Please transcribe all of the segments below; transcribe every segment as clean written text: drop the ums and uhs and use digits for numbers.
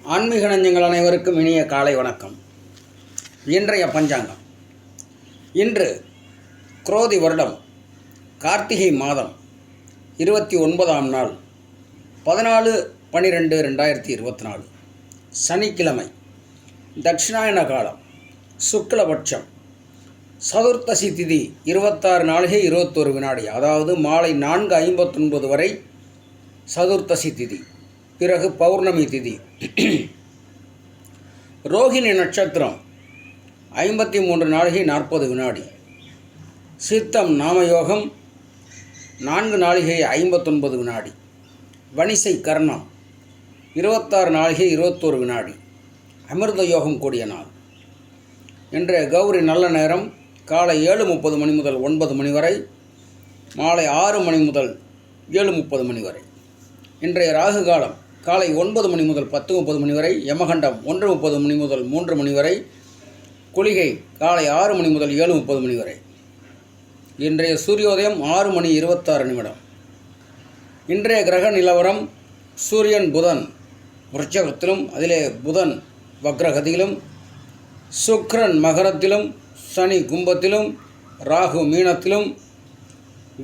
ஆன்மீக நஞ்சங்கள் அனைவருக்கும் இனிய காலை வணக்கம். இன்றைய பஞ்சாங்கம். இன்று குரோதி வருடம் கார்த்திகை மாதம் 29ஆம் நாள் 14/12/2024 சனிக்கிழமை. தட்சிணாயன காலம், சுக்லபட்சம், சதுர்த்தசி திதி 26 நாளிகை 21 வினாடி, அதாவது மாலை 4:59 வரை சதுர்த்தசி திதி. பிறகு பௌர்ணமி திதி. ரோகிணி நட்சத்திரம் 53 நாளிகை 40 வினாடி. சித்தம் நாமயோகம் 4 நாளிகை 59 வினாடி. வணிசை கர்ணம் 26 நாளிகை 21 வினாடி. அமிர்த யோகம் கூடிய நாள். இன்றைய கௌரி நல்ல நேரம் காலை 7:30 மணி முதல் 9 மணி வரை, மாலை 6 மணி முதல் 7:30 மணி வரை. இன்றைய ராகு காலம் காலை 9 மணி முதல் 10:30 மணி வரை, யமகண்டம் 1:30 மணி முதல் 3 மணி வரை, குளிகை காலை 6 மணி முதல் 7:30 மணி வரை. இன்றைய சூரியோதயம் 6 மணி 26 நிமிடம். இன்றைய கிரக நிலவரம்: சூரியன் புதன் விருச்சகத்திலும், அதிலே புதன் வக்ரகதியிலும், சுக்கிரன் மகரத்திலும், சனி கும்பத்திலும், ராகு மீனத்திலும்,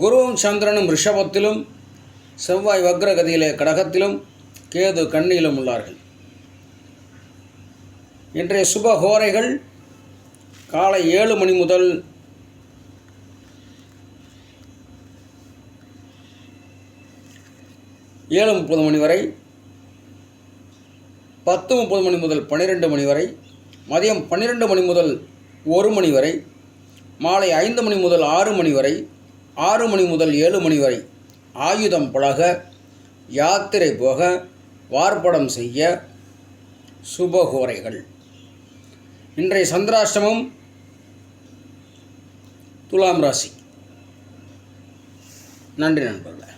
குருவும் சந்திரனும் ரிஷபத்திலும், செவ்வாய் வக்ரகதியிலே கடகத்திலும், கேது கன்னியிலும் உள்ளார்கள். இன்றைய சுபஹோரைகள் காலை 7 மணி முதல் 7:30 மணி வரை, 10:30 மணி முதல் 12 மணி வரை, மதியம் 12 மணி முதல் 1 மணி வரை, மாலை 5 மணி முதல் 6 மணி வரை, 6 மணி முதல் 7 மணி வரை ஆயுதம் பழக, யாத்திரை போக, வார்ப்படம் செய்ய சுபகோரைகள். இன்றைய சந்திராஷ்டமம் துலாம் ராசி. நன்றி நண்பர்களே.